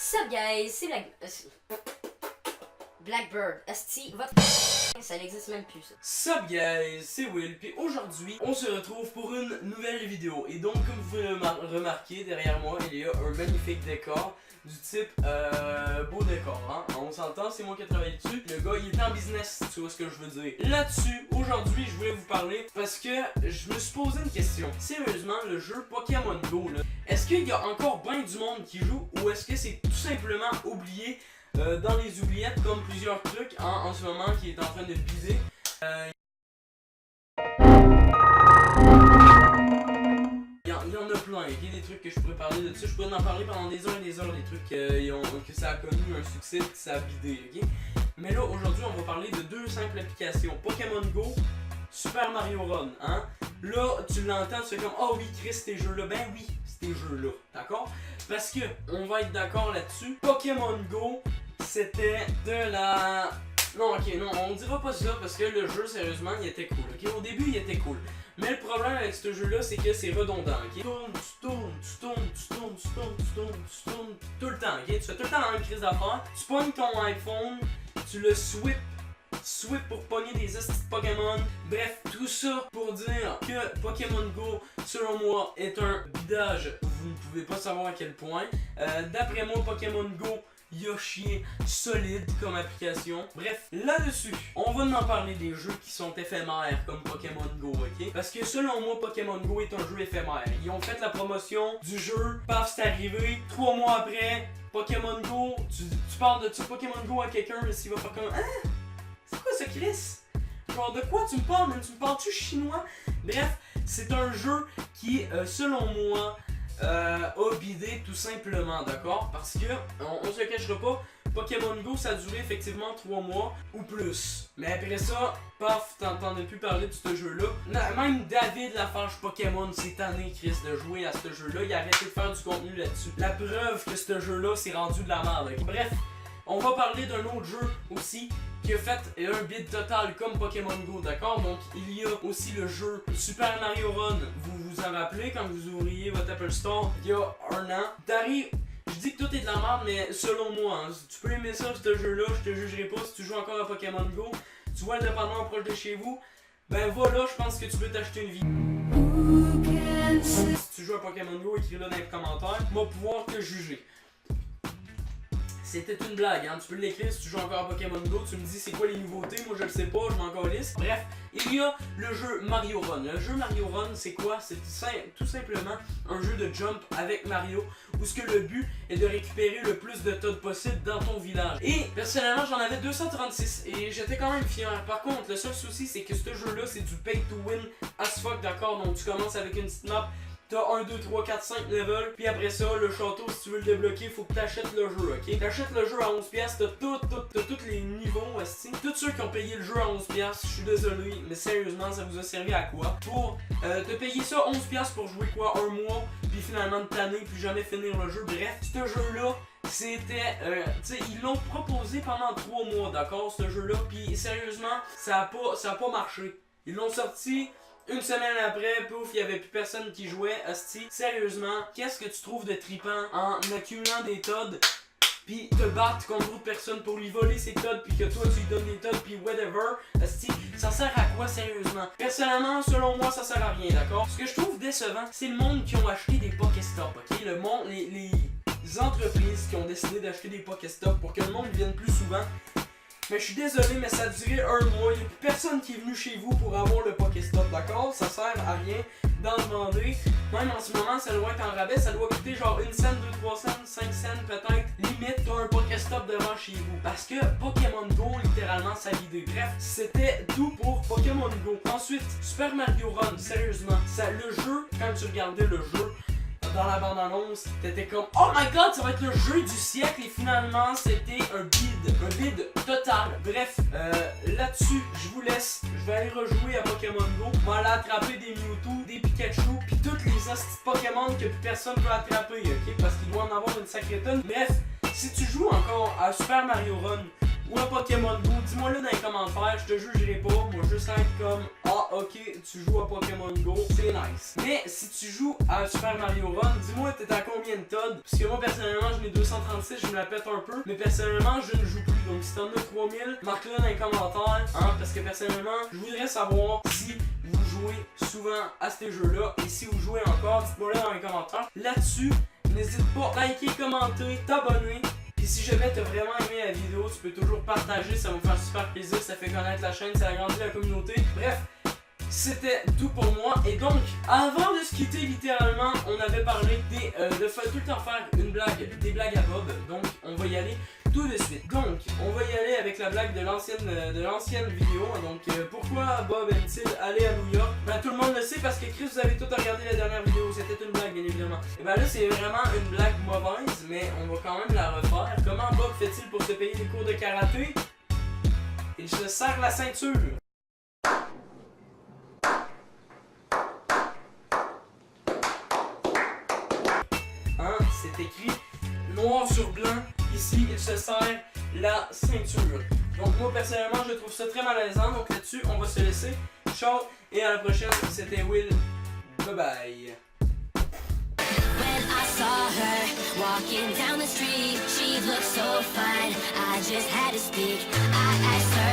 Sup guys, c'est Blackbird. Asti, votre ça n'existe même plus ça. Sup guys, c'est Will, puis aujourd'hui, on se retrouve pour une nouvelle vidéo. Et donc, comme vous pouvez remarquer, derrière moi, il y a un magnifique décor du type beau décor, hein. On s'entend, c'est moi qui ai travaillé dessus. Le gars, il est en business, tu vois ce que je veux dire. Là-dessus, aujourd'hui, je voulais vous parler parce que je me suis posé une question. Sérieusement, le jeu Pokémon Go, là, est-ce qu'il y a encore bien du monde qui joue ou est-ce que c'est tout simplement oublié dans les oubliettes comme plusieurs trucs en ce moment qui est en train de bider? Il y en a plein, il y a des trucs que je pourrais parler de ça, je pourrais en parler pendant des heures et des heures, des trucs que ça a connu un succès, que ça a bidé, ok? Mais là, aujourd'hui, on va parler de deux simples applications, Pokémon Go, Super Mario Run, hein? Là, tu l'entends, tu fais comme, oh oui, Chris, ces jeux-là, ben oui, ces jeux-là, d'accord? Parce que, on va être d'accord là-dessus, Pokémon Go, c'était de la... Non, ok, non, on dira pas ça parce que le jeu, sérieusement, il était cool, ok? Au début, il était cool. Mais le problème avec ce jeu-là, c'est que c'est redondant, ok? Tu tournes tout le temps, ok? Tu fais tout le temps la même crise d'affaires. Tu pognes ton iPhone, tu le sweep pour pogner des hosties de Pokémon. Bref, tout ça pour dire que Pokémon Go, selon moi, est un bidage. Vous ne pouvez pas savoir à quel point. D'après moi, Pokémon Go, il a chié solide comme application. Bref, là-dessus, on va en parler des jeux qui sont éphémères comme Pokémon Go, ok? Parce que selon moi, Pokémon Go est un jeu éphémère. Ils ont fait la promotion du jeu, paf, c'est arrivé. 3 mois après, Pokémon Go, tu parles de Pokémon Go à quelqu'un, s'il va faire comme hein? C'est quoi ce Chris? Genre de quoi tu me parles? Tu me parles-tu chinois? Bref, c'est un jeu qui, selon moi, a bidé tout simplement, d'accord? Parce que, on se le cachera pas, Pokémon Go ça a duré effectivement 3 mois ou plus. Mais après ça, paf, t'entendais plus parler de ce jeu-là. Même David Lafarge Pokémon s'est tanné, Chris, de jouer à ce jeu-là. Il a arrêté de faire du contenu là-dessus. La preuve que ce jeu-là s'est rendu de la merde. Bref, on va parler d'un autre jeu aussi qui a fait un bid total comme Pokémon Go, d'accord? Donc il y a aussi le jeu Super Mario Run. Vous vous en rappelez quand vous ouvriez votre Apple Store il y a un an? T'arrives, je dis que tout est de la merde, mais selon moi, hein, tu peux aimer ça, ce jeu-là, je te jugerai pas si tu joues encore à Pokémon Go. Tu vois le dépanneur proche de chez vous, ben voilà, je pense que tu peux t'acheter une vie. Si tu joues à Pokémon Go, écris-le dans les commentaires, on va pouvoir te juger. C'était une blague, hein. Tu peux l'écrire si tu joues encore à Pokémon Go, tu me dis c'est quoi les nouveautés, moi je le sais pas, je m'en calisse. Bref, il y a le jeu Mario Run. Le jeu Mario Run, c'est quoi? C'est tout simplement un jeu de jump avec Mario, où ce que le but est de récupérer le plus de Toad possible dans ton village. Et personnellement, j'en avais 236 et j'étais quand même fier. Par contre, le seul souci, c'est que ce jeu-là, c'est du pay to win as fuck, d'accord? Donc tu commences avec une petite map. T'as 1, 2, 3, 4, 5 levels, puis après ça, le château, si tu veux le débloquer, faut que t'achètes le jeu, ok? T'achètes le jeu à 11$, t'as tous les niveaux, aussi. Tous ceux qui ont payé le jeu à 11$, je suis désolé, mais sérieusement, ça vous a servi à quoi? Pour te payer ça 11$ pour jouer quoi? Un mois, puis finalement de tanner, puis jamais finir le jeu. Bref, ce jeu-là, c'était, tu sais, ils l'ont proposé pendant 3 mois, d'accord, ce jeu-là, puis sérieusement, ça a pas marché. Ils l'ont sorti. Une semaine après, pouf, il y avait plus personne qui jouait, hostie. Sérieusement, qu'est-ce que tu trouves de trippant en accumulant des Toads, pis te battre contre d'autres personnes pour lui voler ses Toads, pis que toi tu lui donnes des Toads, pis whatever, hostie, ça sert à quoi sérieusement? Personnellement, selon moi, ça sert à rien, d'accord? Ce que je trouve décevant, c'est le monde qui ont acheté des Pokéstop, ok? Le monde, les entreprises qui ont décidé d'acheter des Pokéstop pour que le monde vienne plus souvent. Mais je suis désolé, mais ça a duré un mois. Il n'y a plus personne qui est venu chez vous pour avoir le Pokéstop, d'accord? Ça sert à rien d'en demander. Même en ce moment, ça doit être en rabais. Ça doit coûter genre 1 cent, 2, 3 cents, 5 cents peut-être. Limite, t'as un Pokéstop devant chez vous. Parce que Pokémon Go, littéralement, ça a vidé. Bref, c'était tout pour Pokémon Go. Ensuite, Super Mario Run, sérieusement. Le jeu, quand tu regardais le jeu, dans la bande-annonce, t'étais comme oh my god, ça va être le jeu du siècle et finalement c'était un bid total. Bref, là-dessus, je vous laisse, je vais aller rejouer à Pokémon Go, je vais aller attraper des Mewtwo, des Pikachu, puis toutes les hosties Pokémon que plus personne peut attraper, ok? Parce qu'il doit en avoir une sacrée tonne. Bref, si tu joues encore à Super Mario Run, ou à Pokémon Go? Dis-moi là dans les commentaires, je te jugerai pas. Moi, juste être comme, ah, ok, tu joues à Pokémon Go, c'est nice. Mais si tu joues à Super Mario Run, dis-moi, t'es à combien de Todd? Parce que moi, personnellement, j'en ai 236, je me la pète un peu. Mais personnellement, je ne joue plus. Donc, si t'en as 3000, marque-le dans les commentaires. Hein, parce que personnellement, je voudrais savoir si vous jouez souvent à ces jeux-là. Et si vous jouez encore, dites-moi là dans les commentaires. Là-dessus, n'hésite pas à liker, commenter, t'abonner. Puis si jamais t'as vraiment aimé la vidéo, tu peux toujours partager, ça va me faire super plaisir, ça fait connaître la chaîne, ça agrandit la communauté. Bref, c'était tout pour moi. Et donc, avant de se quitter, littéralement, on avait parlé de tout le temps faire une blague, des blagues à Bob. Donc, on va y aller tout de suite. Donc, on va y aller avec la blague de l'ancienne vidéo. Donc, pourquoi Bob aime-t-il aller à New York? Ben, tout le monde le sait parce que Chris, vous avez tout regardé la dernière vidéo. C'était une blague, bien évidemment. Et ben là, c'est vraiment une blague mauvaise, mais on va quand même la refaire. Comment Bob fait-il pour se payer des cours de karaté? Il se serre la ceinture. Hein, c'est écrit noir sur blanc. Ici, il se serre la ceinture. Donc moi personnellement, je trouve ça très malaisant. Donc là-dessus, on va se laisser. Ciao et à la prochaine. C'était Will. Bye bye. When I saw her walking down the street, she looked so fine. I just had to speak. I asked her